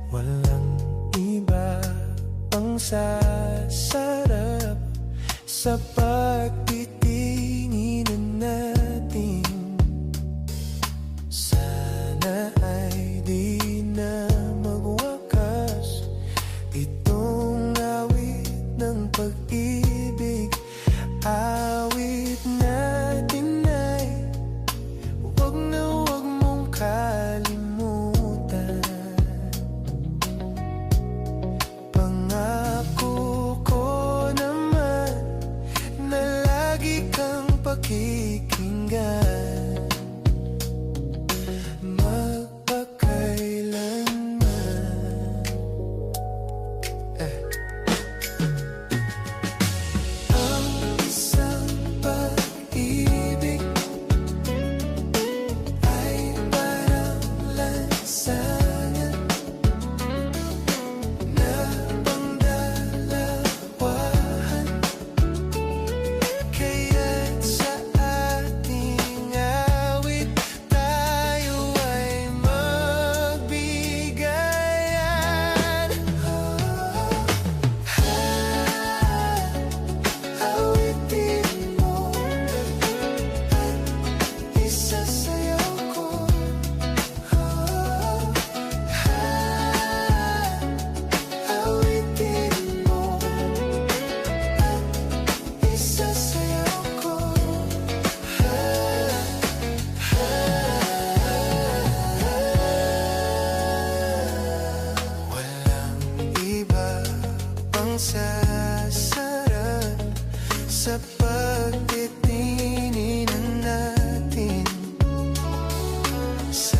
Walang iba pang sasarap sa pagtitinginan natin. Sana ay di na magwakas itong awit ng pag-ibig. Awit natin ay wag na wag mong kalimutan. Pangako ko naman na lagi kang pakikinggan, magpakailanman. Ang isang pag-ibig ay parang lansangan na pangdalawahan, kaya't sa ating awit tayo ay magbigayan. Awitin mo at isasayaw ko. Awitin mo at isasayaw ko. Walang iba pang sasarap sa pagtitinginan natin. Sa